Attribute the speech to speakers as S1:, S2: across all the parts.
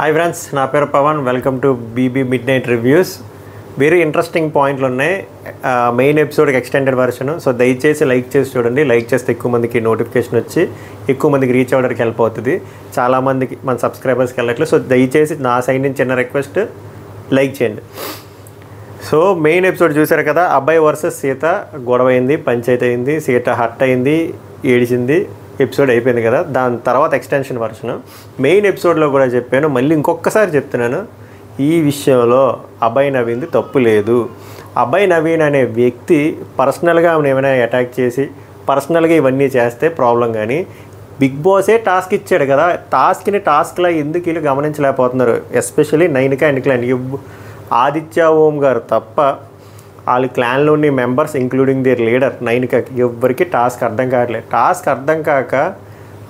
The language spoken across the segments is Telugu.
S1: హాయ్ ఫ్రెండ్స్, నా పేరు Pavan. Welcome to BB midnight reviews. Very interesting పాయింట్లు ఉన్నాయి మెయిన్ ఎపిసోడ్కి ఎక్స్టెండెడ్ వర్షన్. సో దయచేసి లైక్ చేసి చూడండి. లైక్ చేస్తే ఎక్కువ మందికి నోటిఫికేషన్ వచ్చి ఎక్కువ మందికి రీచ్ అవ్వడానికి హెల్ప్ అవుతుంది. చాలామందికి మన సబ్స్క్రైబర్స్కి వెళ్ళట్లేదు. సో దయచేసి నా సైడ్ నుంచి చిన్న రిక్వెస్ట్, లైక్ చేయండి. సో మెయిన్ ఎపిసోడ్ చూసారు కదా, అబ్బాయి వర్సెస్ సీత గొడవ అయింది, పంచాయతీ అయింది, సీత హర్ట్ అయింది, ఏడిచింది, ఎపిసోడ్ అయిపోయింది కదా. దాని తర్వాత ఎక్స్టెన్షన్ వర్షన్ మెయిన్ ఎపిసోడ్లో కూడా చెప్పాను, మళ్ళీ ఇంకొకసారి చెప్తున్నాను. ఈ విషయంలో అభయ్ నవీన్ది తప్పు లేదు. అభయ్ నవీన్ అనే వ్యక్తి పర్సనల్గా ఏమైనా అటాక్ చేసి పర్సనల్గా ఇవన్నీ చేస్తే ప్రాబ్లం, కానీ బిగ్ బాసే టాస్క్ ఇచ్చాడు కదా. టాస్క్లా ఎందుకు వీళ్ళు గమనించలేకపోతున్నారు? Especially Nainika and clan Aditya Om గారు తప్ప వాళ్ళ క్లాన్లోని మెంబర్స్ ఇంక్లూడింగ్ దేర్ లీడర్ నైనికాకి ఎవ్వరికి టాస్క్ అర్థం కావట్లేదు. టాస్క్ అర్థం కాక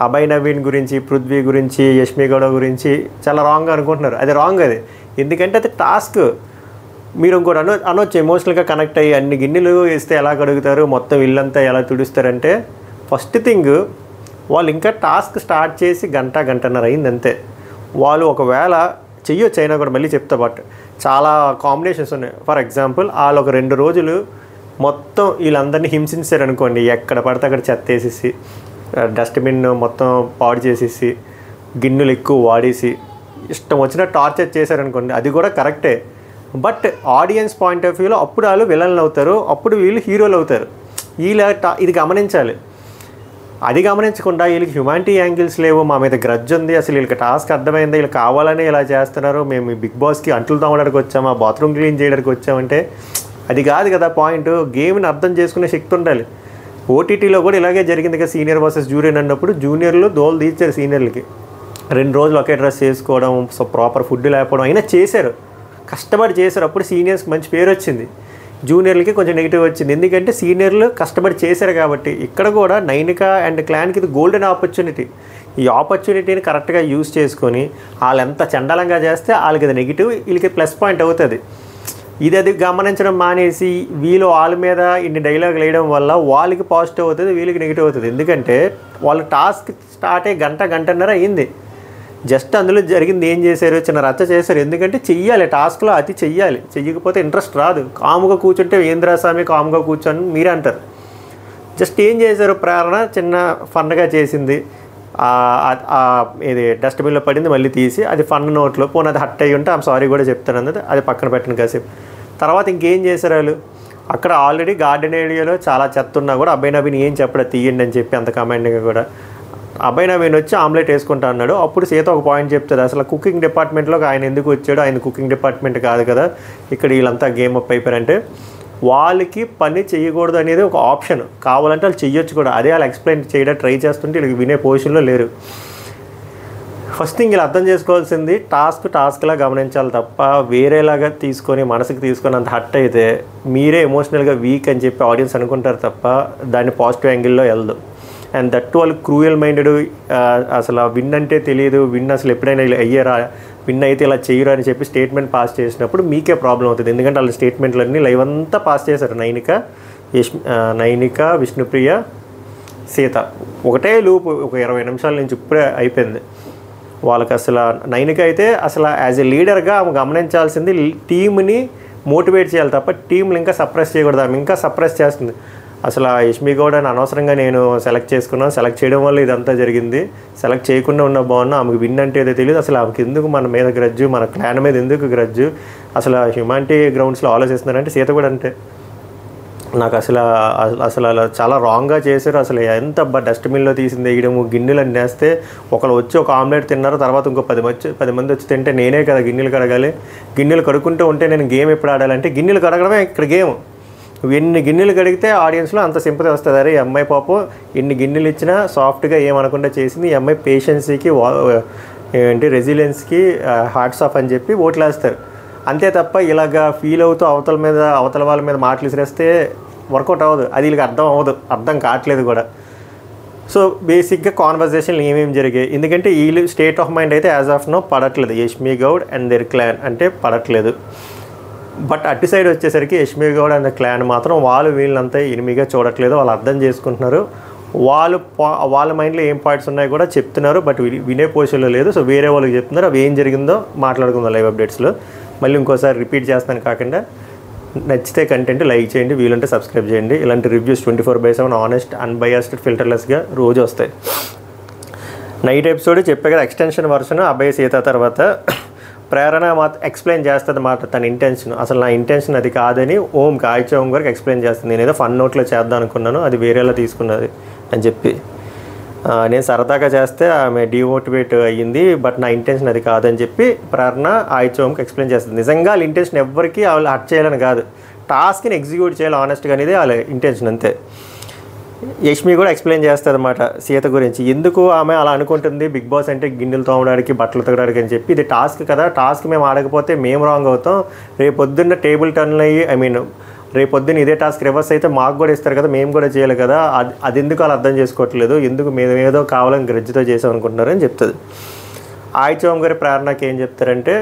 S1: అభయ్ నవీన్ గురించి, పృథ్వీ గురించి, యష్మి గౌడ గురించి చాలా రాంగ్గా అనుకుంటున్నారు. అది రాంగ్. అది ఎందుకంటే అది టాస్క్. మీరు ఇంకోటి అనొచ్చు, ఎమోషనల్గా కనెక్ట్ అయ్యి అన్ని గిన్నెలు వేస్తే ఎలా కడుగుతారు, మొత్తం ఇల్లంతా ఎలా తుడుస్తారంటే, ఫస్ట్ థింగ్ వాళ్ళు ఇంకా టాస్క్ స్టార్ట్ చేసి గంటన్నర అయింది అంతే. వాళ్ళు ఒకవేళ చెయ్యొచ్చు అయినా కూడా, మళ్ళీ చెప్తా, బట్ చాలా కాంబినేషన్స్ ఉన్నాయి. ఫర్ ఎగ్జాంపుల్ వాళ్ళు ఒక 2 రోజులు మొత్తం వీళ్ళందరినీ హింసించారు అనుకోండి, ఎక్కడ పడితే అక్కడ చెత్త వేసేసి, డస్ట్బిన్ మొత్తం పాడు చేసేసి, గిన్నెలు ఎక్కువ వాడేసి, ఇష్టం వచ్చిన టార్చర్ చేశారనుకోండి, అది కూడా కరెక్టే. బట్ ఆడియన్స్ పాయింట్ ఆఫ్ వ్యూలో అప్పుడు వాళ్ళు విలన్లు అవుతారు, అప్పుడు వీళ్ళు హీరోలు అవుతారు. ఇది గమనించాలి. అది గమనించకుండా వీళ్ళకి హ్యుమానిటీ యాంగిల్స్ లేవు, మా మీద గ్రడ్జ్ ఉంది, అసలు వీళ్ళకి టాస్క్ అర్థమైంది, వీళ్ళు కావాలని ఇలా చేస్తున్నారు, మేము బిగ్ బాస్కి అంట్లు తోమడానికి వచ్చామా, బాత్రూమ్ క్లీన్ చేయడానికి వచ్చామంటే అది కాదు కదా పాయింట్. గేమ్ని అర్థం చేసుకునే శక్తి ఉండాలి. ఓటీటీలో కూడా ఇలాగే జరిగింది కదా, సీనియర్ వర్సెస్ జూనియర్ అన్నప్పుడు జూనియర్లు దోలు తీర్చారు సీనియర్లకి. 2 రోజులు ఒకే డ్రెస్ వేసుకోవడం, సో ప్రాపర్ ఫుడ్ లేకపోవడం అయినా చేశారు, కష్టపడి చేశారు. అప్పుడు సీనియర్స్కి మంచి పేరు వచ్చింది, జూనియర్లకి కొంచెం నెగిటివ్ వచ్చింది. ఎందుకంటే సీనియర్లు కష్టపడి చేశారు కాబట్టి. ఇక్కడ కూడా నైనికా అండ్ క్లాన్కి ఇది గోల్డెన్ ఆపర్చునిటీ. ఈ ఆపర్చునిటీని కరెక్ట్గా యూజ్ చేసుకొని వాళ్ళు ఎంత చండాలంగా చేస్తే వాళ్ళకి అది నెగిటివ్, వీళ్ళకి ప్లస్ పాయింట్ అవుతుంది. అది గమనించడం మానేసి వీళ్ళు వాళ్ళ మీద ఇన్ని డైలాగులు వేయడం వల్ల వాళ్ళకి పాజిటివ్ అవుతుంది, వీళ్ళకి నెగిటివ్ అవుతుంది. ఎందుకంటే వాళ్ళు టాస్క్ స్టార్ట్ అయ్యి గంటన్నర అయింది. జస్ట్ అందులో జరిగింది ఏం చేశారు, చిన్న రచ్చ చేశారు. ఎందుకంటే చెయ్యాలి, టాస్క్లో అతి చెయ్యాలి, చెయ్యకపోతే ఇంట్రెస్ట్ రాదు. కాముగా కూర్చుంటే ఏంద్రాస్వామి కాముగా కూర్చొని మీరే అంటారు. జస్ట్ ఏం చేశారు, ప్రేరణ చిన్న ఫన్గా చేసింది, ఇది డస్ట్బిన్లో పడింది, మళ్ళీ తీసి అది ఫన్ నోట్లో పోనీ అది హట్ అయ్యి ఉంటే ఆమె సారీ కూడా చెప్తాను అన్నది, అది పక్కన పెట్టిన కాసేపు. తర్వాత ఇంకేం చేశారు వాళ్ళు, అక్కడ ఆల్రెడీ గార్డెన్ ఏరియాలో చాలా చెత్త ఉన్నా కూడా అబ్బాయి నవీన్ ఏం చెప్పడా, తీయండి అని చెప్పి అంత కమాండింగ్గా కూడా. అబ్బాయి నవీన్ వచ్చి ఆమ్లెట్ వేసుకుంటా అన్నాడు. అప్పుడు సీత ఒక పాయింట్ చెప్తుంది, అసలు కుకింగ్ డిపార్ట్మెంట్లోకి ఆయన ఎందుకు వచ్చాడు, ఆయన కుకింగ్ డిపార్ట్మెంట్ కాదు కదా, ఇక్కడ వీళ్ళంతా గేమ్ అప్ అయిపోయారంటే వాళ్ళకి పని చేయకూడదు అనేది ఒక ఆప్షన్. కావాలంటే వాళ్ళు చెయ్యొచ్చు కూడా, అదే వాళ్ళు ఎక్స్ప్లెయిన్ చేయడం ట్రై చేస్తుంటే వీళ్ళకి వినే పొజిషన్లో లేరు. ఫస్ట్ థింగ్ ఇలా అర్థం చేసుకోవాల్సింది, టాస్క్లా గమనించాలి తప్ప వేరేలాగా తీసుకొని మనసుకు తీసుకొని అంత హట్ అయితే మీరే ఎమోషనల్గా వీక్ అని చెప్పి ఆడియన్స్ అనుకుంటారు తప్ప దాన్ని పాజిటివ్ యాంగిల్లో వెళ్దు. అండ్ దట్ వాళ్ళు క్రూయల్ మైండెడ్, అసలు విన్ అంటే తెలియదు, విన్ అసలు ఎప్పుడైనా ఇలా అయ్యారా, విన్ అయితే ఇలా చేయరు అని చెప్పి స్టేట్మెంట్ పాస్ చేసినప్పుడు మీకే ప్రాబ్లం అవుతుంది. ఎందుకంటే వాళ్ళ స్టేట్మెంట్లన్నీ లైవ్ అంతా పాస్ చేశారు. నైనిక, విష్ణుప్రియ, సీత ఒకటే లూప్, ఒక 20 నిమిషాల నుంచి ఇప్పుడే అయిపోయింది వాళ్ళకి. అసలు నైనిక అయితే అసలు యాజ్ ఎ లీడర్గా ఆమె గమనించాల్సింది టీంని మోటివేట్ చేయాలి తప్ప టీంలు ఇంకా సప్రెస్ చేయకూడదు. ఆమె ఇంకా సప్రెస్ చేస్తుంది. అసలు యష్మి గౌడని అనవసరంగా నేను సెలెక్ట్ చేసుకున్నాను, సెలెక్ట్ చేయడం వల్ల ఇదంతా జరిగింది, సెలెక్ట్ చేయకుండా ఉన్న బాగున్నా, ఆమెకు విన్ అంటే ఏదో తెలియదు, అసలు ఆమెకి ఎందుకు మన మీద గ్రజ్జు, మన క్లాన్ మీద ఎందుకు గ్రజ్జు, అసలు హ్యుమానిటీ గ్రౌండ్స్లో ఆలోచిస్తున్నారంటే సీత కూడా అంటే నాకు అసలు అలా చాలా రాంగ్గా చేశారు. అసలు ఎంత డస్ట్బిన్లో తీసింది వేయడము, గిన్నెలు అన్నీ వేస్తే ఒకళ్ళు వచ్చి ఒక ఆమ్లెట్ తిన్నారు, తర్వాత ఇంకో 10 మంది వచ్చి తింటే నేనే కదా గిన్నెలు కడగాలి, గిన్నెలు కడుక్కుంటూ ఉంటే నేను గేమ్ ఎప్పుడు ఆడాలంటే గిన్నెలు కడగడమే ఇక్కడ గేమ్. నువ్వు ఎన్ని గిన్నెలు కడిగితే ఆడియన్స్లో అంత సింపతి వస్తుంది. అరే ఈ అమ్మాయి పాపం ఎన్ని గిన్నెలు ఇచ్చినా సాఫ్ట్గా ఏమనకుండా చేసింది, ఈ అమ్మాయి పేషెన్సీకి రెసిలియన్స్కి హార్ట్స్ ఆఫ్ అని చెప్పి ఓట్లు వేస్తారు. అంతే తప్ప ఇలాగా ఫీల్ అవుతూ అవతల వాళ్ళ మీద మాటలు విసిరేస్తే వర్కౌట్ అవ్వదు. అది వీళ్ళకి అర్థం కావట్లేదు కూడా. సో బేసిక్గా కాన్వర్జేషన్లు ఏమేమి జరిగాయి, ఎందుకంటే వీళ్ళు స్టేట్ ఆఫ్ మైండ్ అయితే యాజ్ ఆఫ్ నో పడట్లేదు. Yashmi Gowda and their clan అంటే పడట్లేదు. బట్ అటు సైడ్ వచ్చేసరికి యష్మి గౌడ్ అండ్ క్లాన్ మాత్రం వాళ్ళు వీళ్ళంతా ఎనిమిగా చూడట్లేదు, వాళ్ళు అర్థం చేసుకుంటున్నారు. వాళ్ళ మైండ్లో ఏం పాయింట్స్ ఉన్నాయో కూడా చెప్తున్నారు, బట్ వినే పొజిషన్లో లేదు. సో వేరే వాళ్ళకి చెప్తున్నారు, అవి ఏం జరిగిందో మాట్లాడుకుందాం లైవ్ అప్డేట్స్లో. మళ్ళీ ఇంకోసారి రిపీట్ చేస్తాను కాకుండా, నచ్చితే కంటెంట్ లైక్ చేయండి, వీలుంటే సబ్స్క్రైబ్ చేయండి. ఇలాంటి రివ్యూస్ 24/7 ఆనెస్ట్ అన్బయాస్డ్ ఫిల్టర్లెస్గా రోజు వస్తాయి. నైట్ ఎపిసోడ్ చెప్పే కదా ఎక్స్టెన్షన్ వర్షన్ అబ్బాయి సీత తర్వాత ప్రేరణ ఎక్స్ప్లెయిన్ చేస్తుంది అన్నమాట తన ఇంటెన్షన్. అసలు నా ఇంటెన్షన్ అది కాదని ఆయిచ ఓం గారికి ఎక్స్ప్లెయిన్ చేస్తుంది. నేను ఏదో ఫన్ నోట్లో చేద్దాం అనుకున్నాను, అది వేరేలా తీసుకున్నది అని చెప్పి. నేను సరదాగా చేస్తే ఆమె డిమోటివేట్ అయ్యింది, బట్ నా ఇంటెన్షన్ అది కాదని చెప్పి ప్రేరణ ఆయిచ ఓంకి ఎక్స్ప్లెయిన్ చేస్తుంది. నిజంగా వాళ్ళ ఇంటెన్షన్ ఎవరికి వాళ్ళు హర్ట్ చేయాలని కాదు, టాస్క్ని ఎగ్జిక్యూట్ చేయాలి ఆనెస్ట్గా అనేది వాళ్ళ ఇంటెన్షన్ అంతే. యష్మి కూడా ఎక్స్ప్లెయిన్ చేస్తుంది అన్నమాట సీత గురించి, ఎందుకు ఆమె అలా అనుకుంటుంది. బిగ్ బాస్ అంటే గిన్నెలు తోమడానికి బట్టలు తగ్గడానికి అని చెప్పి, ఇది టాస్క్ కదా, టాస్క్ మేము ఆడకపోతే మేము రాంగ్ అవుతాం. రేపొద్దున్న టేబుల్ టర్న్ అయ్యి రేపొద్దున్న ఇదే టాస్క్ రివర్స్ అయితే మాకు కూడా ఇస్తారు కదా, మేము కూడా చేయాలి కదా, అది ఎందుకు వాళ్ళు అర్థం చేసుకోవట్లేదు, ఎందుకు మేము ఏదో కావాలని గ్రజ్జుతో చేసాం అనుకుంటున్నారని చెప్తుంది. ఆయిచ ఓం గారి ప్రేరణకి ఏం చెప్తారంటే,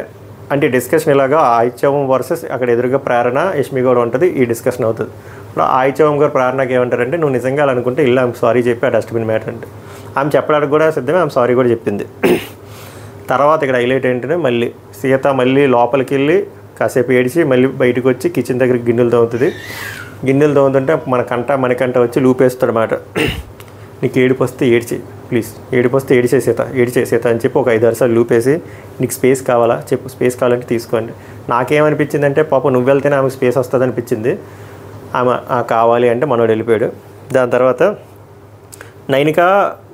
S1: అంటే డిస్కషన్ ఇలాగా ఆయిచ ఓం వర్సెస్ అక్కడ ఎదురుగా ప్రేరణ యష్మి కూడా ఉంటుంది, ఈ డిస్కషన్ అవుతుంది. ఇప్పుడు ఆయిచ ఓం గారు ప్రేరణకి ఏమంటారంటే, నువ్వు నిజంగా అనుకుంటే ఇల్లు ఆమె సారీ చెప్పి ఆ డస్ట్బిన్ మ్యాటర్ అంటే ఆమె చెప్పడానికి కూడా సిద్ధమే, ఆమె సారీ కూడా చెప్పింది. తర్వాత ఇక్కడ హైలైట్ ఏంటంటే, మళ్ళీ సీత మళ్ళీ లోపలికి వెళ్ళి కాసేపు ఏడిచి మళ్ళీ బయటకు వచ్చి కిచెన్ దగ్గర గిన్నెలు తోముతుంది. గిన్నెలు తోముతుంటే మనకంట వచ్చి లూపేస్తాడు అన్నమాట. నీకు ఏడుపు వస్తే ఏడ్చి, ప్లీజ్ ఏడుపు వస్తే ఏడిచే సీత అని చెప్పి ఒక 5-6 సార్లు లూపేసి, నీకు స్పేస్ కావాలా చెప్పు, స్పేస్ కావాలంటే తీసుకోండి. నాకేమనిపించిందంటే, పాప నువ్వు వెళ్తేనే ఆమెకు స్పేస్ వస్తుంది అనిపించింది. ఆమె కావాలి అంటే మనోడు వెళ్ళిపోయాడు. దాని తర్వాత నైనిక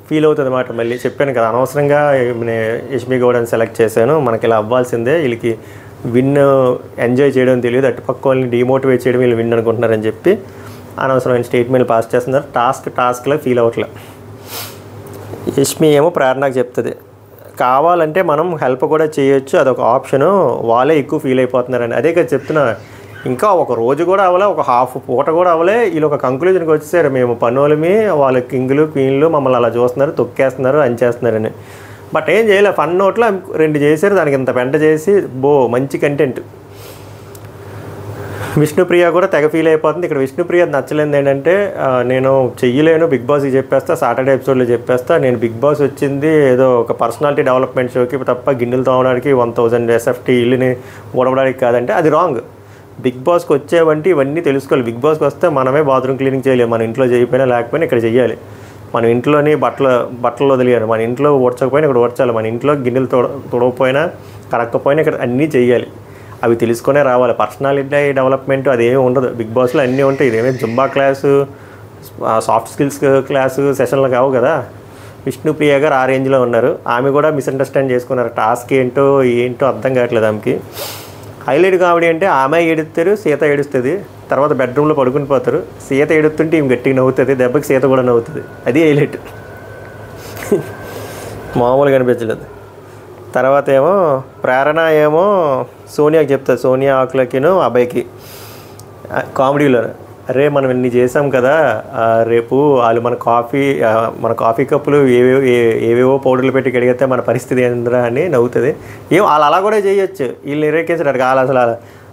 S1: ఫీల్ అవుతుంది అన్నమాట. మళ్ళీ చెప్పాను కదా, అనవసరంగా యష్మి గౌడని సెలెక్ట్ చేశాను, మనకి ఇలా అవ్వాల్సిందే, వీళ్ళకి విన్ ఎంజాయ్ చేయడం తెలియదు, అటుపక్క వాళ్ళని డిమోటివేట్ చేయడం వీళ్ళు విన్ అనుకుంటున్నారని చెప్పి అనవసరమైన స్టేట్మెంట్లు పాస్ చేస్తున్నారు. టాస్క్లో ఫీల్ అవ్వట్లే. యష్మి ఏమో ప్రేరణకు చెప్తుంది, కావాలంటే మనం హెల్ప్ కూడా చేయొచ్చు, అదొక ఆప్షను, వాళ్ళే ఎక్కువ ఫీల్ అయిపోతున్నారని. అదే కదా చెప్తున్నా, ఇంకా ఒక రోజు కూడా అవ్వలే, ఒక హాఫ్ పూట కూడా అవ్వలే, వీళ్ళు ఒక కంక్లూజన్కి వచ్చేసారు, మేము పనులమి వాళ్ళ కింగులు క్వీన్లు మమ్మల్ని అలా చూస్తున్నారు, తొక్కేస్తున్నారు, అంచేస్తున్నారని. బట్ ఏం చేయలే, ఫన్ నోట్లో 2 చేశారు, దానికి ఇంత పెంట చేసి మంచి కంటెంట్. విష్ణుప్రియ కూడా తెగ ఫీల్ అయిపోతుంది. ఇక్కడ విష్ణుప్రియ నచ్చలేదు ఏంటంటే, నేను చెయ్యలేను, బిగ్ బాస్కి చెప్పేస్తా, సాటర్డే ఎపిసోడ్లో చెప్పేస్తా, నేను బిగ్ బాస్ వచ్చింది ఏదో ఒక పర్సనాలిటీ డెవలప్మెంట్ షోకి తప్ప గిన్నెలు తోమడానికి 1000 SFT ఇల్లుని ఊడవడానికి కాదంటే అది రాంగ్. బిగ్ బాస్కి వచ్చేవంటి ఇవన్నీ తెలుసుకోవాలి. బిగ్ బాస్కి వస్తే మనమే బాత్రూమ్ క్లీనింగ్ చేయలేము, మన ఇంట్లో చేయకపోయినా లేకపోయినా ఇక్కడ చెయ్యాలి. మన ఇంట్లోని బట్టలు వదిలేయాలి, మన ఇంట్లో ఊడ్చకపోయినా ఇక్కడ ఊడ్చాలి, మన ఇంట్లో గిన్నెలు తొడవకపోయినా కడక్కపోయినా ఇక్కడ అన్నీ చెయ్యాలి. అవి తెలుసుకునే రావాలి. పర్సనాలిటీ డెవలప్మెంట్ అదేమీ ఉండదు బిగ్ బాస్లో, అన్నీ ఉంటాయి. ఇదేమీ Zumba class, soft skills class సెషన్లు కావు కదా. విష్ణుప్రియ గారు ఆ రేంజ్లో ఉన్నారు. ఆమె కూడా మిస్అండర్స్టాండ్ చేసుకున్నారు, టాస్క్ ఏంటో అర్థం కావట్లేదు ఆమెకి. హైలైట్ కామెడీ అంటే, ఆమె ఏడుస్తారు, సీత ఏడుస్తుంది, తర్వాత బెడ్రూమ్లో పడుకుని పోతారు, సీత ఏడుస్తుంటే ఈమె గట్టిగా నవ్వుతుంది, దెబ్బకి సీత కూడా నవ్వుతుంది. అది హైలైట్, మామూలుగా అనిపించలేదు. తర్వాత ఏమో ప్రేరణ ఏమో సోనియాకి చెప్తుంది, సోనియా ఆకులకిను అబ్బాయికి కామెడీలో, అరే మనం ఇన్ని చేసాం కదా, రేపు వాళ్ళు మన కాఫీ కప్పులు ఏవేవో పౌడర్లు పెట్టి కడిగితే మన పరిస్థితి ఏంద్రా అని నవ్వుతుంది. వాళ్ళు అలా కూడా చేయొచ్చు, వీళ్ళు నిరేకేసారు, వాళ్ళు అసలు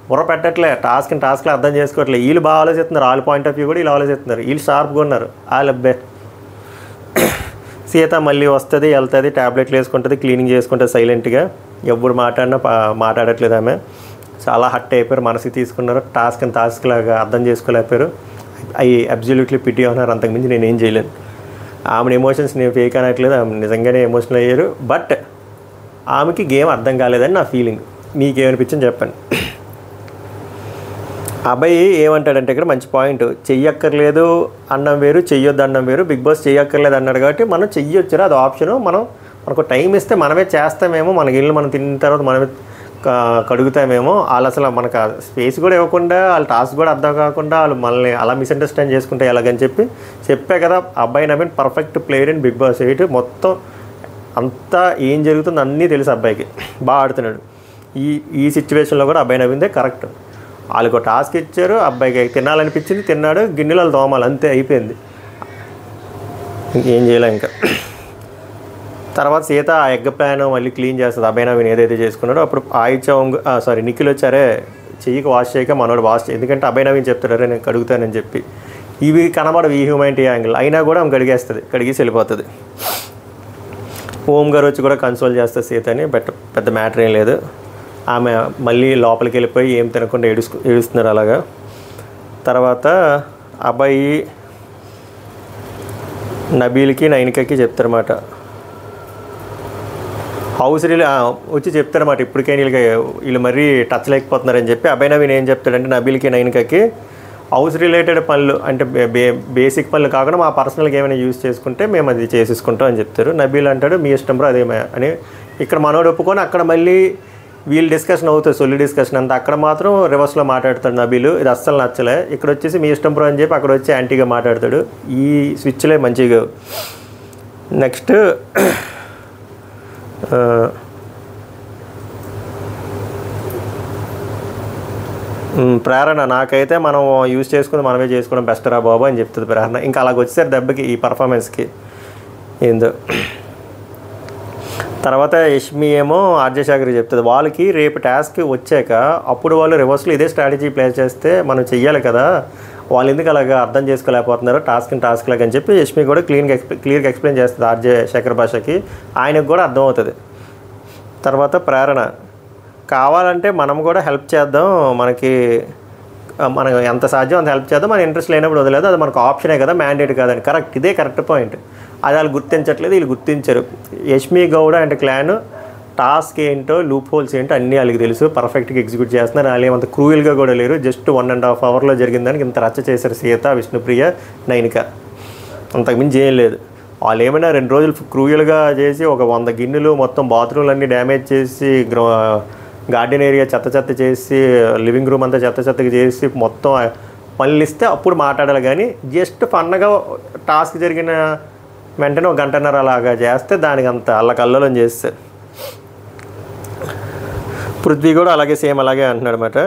S1: బుర్ర పెట్టట్లే, టాస్క్లో అర్థం చేసుకోవట్లేదు. వీళ్ళు బాగా ఆలోచిస్తున్నారు, వాళ్ళ పాయింట్ ఆఫ్ వ్యూ కూడా వీళ్ళు ఆలోచిస్తున్నారు, వీళ్ళు షార్ప్గా ఉన్నారు. వాళ్ళబ్బే సీత మళ్ళీ వస్తుంది, వెళ్తుంది, ట్యాబ్లెట్లు వేసుకుంటుంది, క్లీనింగ్ చేసుకుంటుంది సైలెంట్గా, ఎప్పుడు మాట్లాడట్లేదు. ఆమె చాలా హట్ అయిపోయారు, మనసుకి తీసుకున్నారు, టాస్క్ లాగా అర్థం చేసుకోలేకపోయారు. అవి అబ్జల్యూట్లీ పిటీ ఉన్నారు, అంతకుమించి నేనేం చేయలేను. ఆమె ఎమోషన్స్ నేను ఫేక్ అనట్లేదు, ఆమె నిజంగానే ఎమోషనల్ అయ్యారు. బట్ ఆమెకి గేమ్ అర్థం కాలేదని నా ఫీలింగ్. మీకేమనిపించింది చెప్పండి. అబ్బాయి ఏమంటాడంటే, ఇక్కడ మంచి పాయింట్, చెయ్యక్కర్లేదు అన్నం వేరు, చెయ్యొద్దు అన్నం వేరు. బిగ్ బాస్ చెయ్యక్కర్లేదు అన్నాడు కాబట్టి మనం చెయ్యొచ్చురా, అది ఆప్షను. మనకు టైం ఇస్తే మనమే చేస్తామేమో, మనకి ఇల్లు మనం తిన్న తర్వాత మనమే కడుగుతామేమో. వాళ్ళు అసలు మనకు స్పేస్ కూడా ఇవ్వకుండా, వాళ్ళ టాస్క్ కూడా అర్థం కాకుండా వాళ్ళు మనల్ని అలా మిస్అండర్స్టాండ్ చేసుకుంటే ఎలాగని చెప్పే కదా. అబ్బాయి Naveen perfect player in Bigg Boss 8. మొత్తం అంతా ఏం జరుగుతుందో అన్నీ తెలుసు అబ్బాయికి, బాగా ఆడుతున్నాడు. ఈ సిచ్యువేషన్లో కూడా అబ్బాయి నవీన్దే కరెక్ట్. వాళ్ళకు టాస్క్ ఇచ్చారు, అబ్బాయికి తినాలనిపించింది, తిన్నాడు, గిన్నెలు తోమాలి, అంతే అయిపోయింది, ఏం చేయలే. ఇంకా తర్వాత సీత ఆ ఎగ్ ప్యాన్ మళ్ళీ క్లీన్ చేస్తుంది, అబ్బాయి నవీన్ ఏదైతే చేసుకున్నాడో. అప్పుడు నిఖిల్ వచ్చారే, చెయ్యికి వాష్ చేయక మనోడు వాష్ ఎందుకంటే అబ్బాయి నవీన్ చెప్తాడు, నేను కడుగుతానని చెప్పి. ఇవి కనబడవు ఈ హ్యూమానిటీ యాంగిల్, అయినా కూడా ఆమె కడిగేసి వెళ్ళిపోతుంది. ఓం గారు వచ్చి కూడా కన్సోల్ చేస్తుంది సీతని, పెద్ద మ్యాటర్ ఏం లేదు. ఆమె మళ్ళీ లోపలికి వెళ్ళిపోయి ఏం తినకుండా ఏడుస్తున్నారు అలాగా. తర్వాత అబ్బాయి నబీల్కి నైనికకి చెప్తారన్నమాట, హౌస్ వచ్చి చెప్తారన్నమాట ఇప్పటికైనా వీళ్ళు మరీ టచ్ లేకపోతున్నారని చెప్పి. అబ్బాయి నవీన్ ఏం చెప్తాడంటే నబీల్కి నైనికకి, హౌస్ రిలేటెడ్ పనులు అంటే బేసిక్ పనులు కాకుండా మా పర్సనల్గా ఏమైనా యూజ్ చేసుకుంటే మేము అది చేసేసుకుంటాం అని చెప్తారు. నబీల్ అంటాడు మీ ఇష్టం బ్రో అదేమే అని. ఇక్కడ మనోడు ఒప్పుకొని అక్కడ మళ్ళీ వీళ్ళు డిస్కషన్ అవుతుంది, సొల్లి డిస్కషన్ అంతా. అక్కడ మాత్రం రివర్స్లో మాట్లాడతాడు నబీలు, ఇది అస్సలు నచ్చలే. ఇక్కడ వచ్చేసి మీ ఇష్టం బ్రో అని చెప్పి అక్కడ వచ్చి యాంటీగా మాట్లాడతాడు. ఈ స్విచ్లే మంచిగా. నెక్స్ట్ ప్రేరణ, నాకైతే మనం యూజ్ చేసుకుని మనమే చేసుకోవడం బెస్ట్ రా బాబు అని చెప్తుంది ప్రేరణ. ఇంకా అలాగ వచ్చేసారు దెబ్బకి ఈ పర్ఫార్మెన్స్కి ఏందో. తర్వాత యష్మి ఏమో ఆర్జే శాఖకి చెప్తుంది వాళ్ళకి రేపు టాస్క్ వచ్చాక అప్పుడు వాళ్ళు రివర్స్లో ఇదే స్ట్రాటజీ ప్లే చేస్తే మనం చెయ్యాలి కదా, వాళ్ళు ఎందుకు అలాగా అర్థం చేసుకోలేకపోతున్నారు టాస్క్ లాగా అని చెప్పి యష్మి కూడా క్లియర్గా ఎక్స్ప్లెయిన్ చేస్తుంది ఆర్జే శేఖర్ భాషకి, ఆయనకు కూడా అర్థమవుతుంది. తర్వాత ప్రేరణ, కావాలంటే మనం కూడా హెల్ప్ చేద్దాం, మనకు ఎంత సాధ్యం అంత హెల్ప్ చేద్దాం, మన ఇంట్రెస్ట్ లేనప్పుడు వదిలేదు, అది మనకు ఆప్షనే కదా, మ్యాండేట్ కాదని. కరెక్ట్, ఇదే కరెక్ట్ పాయింట్. అది వాళ్ళు గుర్తించట్లేదు, వీళ్ళు గుర్తించారు. Yashmi Gowda and clan task ఏంటో లూప్ హోల్స్ ఏంటో అన్నీ వాళ్ళకి తెలుసు, పర్ఫెక్ట్గా ఎగ్జిక్యూట్ చేస్తున్నారు. వాళ్ళు ఏమంత క్రూయల్గా కూడా లేరు. జస్ట్ 1.5 అవర్లో జరిగిన దానికి ఇంత రచ్చ చేశారు సీత, విష్ణుప్రియ, నైనిక, అంతకుమించి ఏం లేదు. వాళ్ళు ఏమైనా 2 రోజులు క్రూయల్గా చేసి ఒక 100 గిన్నెలు మొత్తం బాత్రూమ్లు అన్నీ డ్యామేజ్ చేసి, గార్డెన్ ఏరియా చెత్త చేసి, లివింగ్ రూమ్ అంతా చెత్తగా చేసి మొత్తం పనులు ఇస్తే అప్పుడు మాట్లాడాలి. కానీ జస్ట్ ఫన్గా టాస్క్ జరిగిన వెంటనే 1.5 గంట అలాగా చేస్తే దానికి అంత అల్లకల్లోలం చేస్తే. పృథ్వీ కూడా అలాగే సేమ్ అలాగే అంటున్నాడు అనమాట,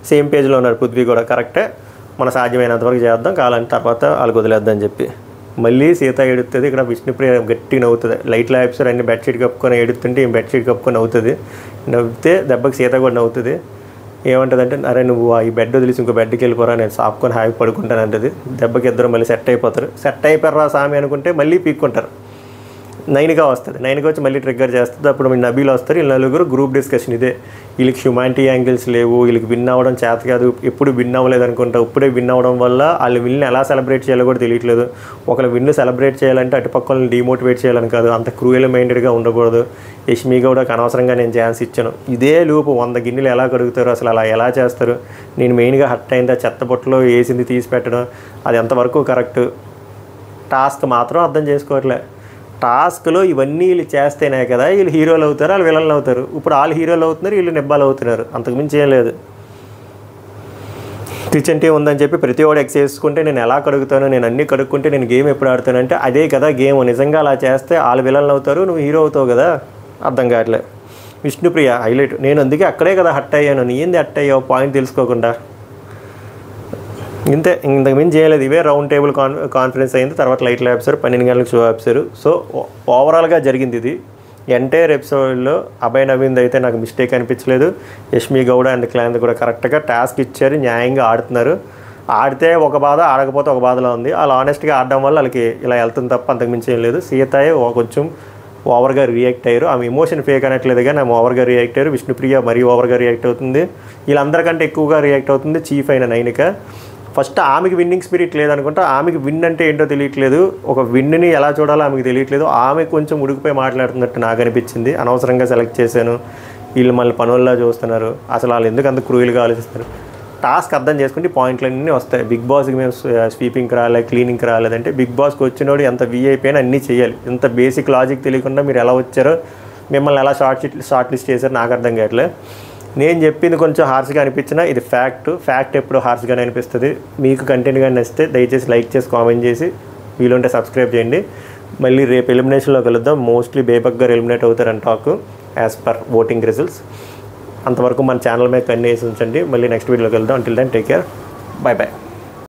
S1: సేమ్ పేజ్లో ఉన్నాడు పృథ్వీ కూడా. కరెక్టే, మన సాధ్యమైనంతవరకు చేద్దాం, కావాలంటే తర్వాత వాళ్ళకి వదిలేద్దాం చెప్పి. మళ్ళీ సీత ఏడుతుంది. ఇక్కడ విష్ణుప్రియ గట్టిగా నవ్వుతుంది. లైట్ ల్యాబ్సర్ అన్ని బెడ్షీట్ కప్పుకొని ఏడుతుంటే ఈ బెడ్షీట్ కప్పుకొని నవ్వుతుంది. నవ్వితే దెబ్బకి సీత కూడా నవ్వుతుంది. ఏమంటుందంటే అరే నువ్వు ఈ బెడ్ వదిలేసి ఇంకో బెడ్కి వెళ్ళిపోరా, నేను సాపుకొని హ్యాపీ పడుకుంటాను అంటది. దెబ్బకి ఇద్దరు మళ్ళీ సెట్ అయిపోతారు. సెట్ అయిపోయారా సామి అనుకుంటే మళ్ళీ పీక్కుంటారు. నైనిక వస్తుంది. నైనిక వచ్చి మళ్ళీ ట్రిగ్గర్ చేస్తుంది. అప్పుడు మీ నబీలు వస్తారు. వీళ్ళు నలుగురు గ్రూప్ డిస్కషన్. ఇదే వీళ్ళకి హ్యూమానిటీ యాంగిల్స్ లేవు, వీళ్ళకి విన్ అవ్వడం చేత కాదు, ఎప్పుడు విన్ అవ్వలేదు అనుకుంటా. ఇప్పుడే విన్ అవ్వడం వల్ల వాళ్ళు విన్ని ఎలా సెలబ్రేట్ చేయాలో కూడా తెలియట్లేదు. ఒకళ్ళు విన్ను సెలబ్రేట్ చేయాలంటే అటుపక్కలను డిమోటివేట్ చేయాలని కాదు, అంత క్రూయల్ మైండెడ్గా ఉండకూడదు. యష్మి కూడా అనవసరంగా నేను ఛాన్స్ ఇచ్చాను. ఇదే లూపు 100 గిన్నెలు ఎలా కడుగుతారు, అసలు అలా ఎలా చేస్తారు. నేను మెయిన్గా హర్ట్ అయిందా చెత్త బొట్టలో వేసింది తీసి పెట్టడం, అది ఎంతవరకు కరెక్ట్. టాస్క్ మాత్రం అర్థం చేసుకోవట్లే. టాస్క్లో ఇవన్నీ వీళ్ళు చేస్తేనే కదా వీళ్ళు హీరోలు అవుతారు, వాళ్ళు విలన్లు అవుతారు. ఇప్పుడు వాళ్ళు హీరోలు అవుతున్నారు, వీళ్ళు నిబ్బాలు అవుతున్నారు. అంతకుమించి ఏం లేదు. కిచెన్ టీం ఉందని చెప్పి ప్రతి వాడు ఎక్స్ చేసుకుంటే నేను ఎలా కడుగుతాను, నేను అన్నీ కడుక్కుంటే నేను గేమ్ ఎప్పుడు ఆడుతానంటే అదే కదా గేమ్. నిజంగా అలా చేస్తే వాళ్ళు విలన్లు అవుతారు, నువ్వు హీరో అవుతావు కదా. అర్థం కావట్లే. విష్ణుప్రియ హైలైట్, నేను అందుకే అక్కడే కదా హట్ అయ్యాను, నీ ఏంది హట్ అయ్యావు పాయింట్ తెలుసుకోకుండా. ఇంతే, ఇంతకుమించి చేయలేదు. ఇవే రౌండ్ టేబుల్ కాన్ఫరెన్స్ అయింది. తర్వాత లైట్ ల్యాబ్సారు, 12 గంటలకు షో ఆప్సారు. సో ఓవరాల్గా జరిగింది ఇది. ఎంటైర్ ఎపిసోడ్లో అభయ్ నవీంద్ అయితే నాకు మిస్టేక్ అనిపించలేదు. యష్మి గౌడ అండ్ క్లాన్ కూడా కరెక్ట్గా టాస్క్ ఇచ్చారు, న్యాయంగా ఆడుతున్నారు. ఆడితే ఒక బాధ, ఆడకపోతే ఒక బాధలో ఉంది. వాళ్ళు ఆనెస్ట్గా ఆడడం వల్ల వాళ్ళకి ఇలా వెళ్తుంది తప్ప అంతకుమించి ఏం లేదు. సీతయ్య కొంచెం ఓవర్గా రియాక్ట్ అయ్యారు. ఆమె ఎమోషన్ ఫేక్ అనట్లేదు కానీ ఆమె ఓవర్గా రియాక్ట్ అయ్యారు. విష్ణుప్రియ మరీ ఓవర్గా రియాక్ట్ అవుతుంది. వీళ్ళందరికంటే ఎక్కువగా రియాక్ట్ అవుతుంది చీఫ్ అయిన నైనిక. ఫస్ట్ ఆమెకి విన్నింగ్ స్పిరిట్ లేదనుకుంటా. ఆమెకి విన్ అంటే ఏంటో తెలియట్లేదు, ఒక విన్ని ఎలా చూడాలో ఆమెకి తెలియట్లేదు. ఆమె కొంచెం ఉడికిపోయి మాట్లాడుతున్నట్టు నాకు అనిపించింది. అనవసరంగా సెలెక్ట్ చేశాను, వీళ్ళు మళ్ళీ పనుల్లో చూస్తున్నారు, అసలు వాళ్ళు ఎందుకు అంత క్రూయల్గా ఆలోచిస్తారు. టాస్క్ అర్థం చేసుకుంటే పాయింట్లన్నీ వస్తాయి. బిగ్ బాస్కి మేము స్వీపింగ్కి రాలేదు, క్లీనింగ్కి రాలేదంటే బిగ్ బాస్కి వచ్చినోడు ఎంత వీఐపీ అయినా అన్నీ చేయాలి. ఇంత బేసిక్ లాజిక్ తెలియకుండా మీరు ఎలా వచ్చారో, మిమ్మల్ని ఎలా షార్ట్ లిస్ట్ చేశారో నాకు అర్థం కావట్లేదు. నేను చెప్పింది కొంచెం హార్ష్గా అనిపించినా ఇది ఫ్యాక్ట్ ఎప్పుడు హార్ష్గానే అనిపిస్తుంది. మీకు కంటెంట్గా నచ్చితే దయచేసి లైక్ చేసి కామెంట్ చేసి వీలుంటే సబ్స్క్రైబ్ చేయండి. మళ్ళీ రేపు ఎలిమినేషన్లో కలుద్దాం. మోస్ట్లీ బేబక్ గారు ఎలిమినేట్ అవుతారని talk as per voting results. అంతవరకు మన ఛానల్ మీద కన్నేసి ఉంచండి. మళ్ళీ నెక్స్ట్ వీడియోలో కలుద్దాం. Until then take care, by.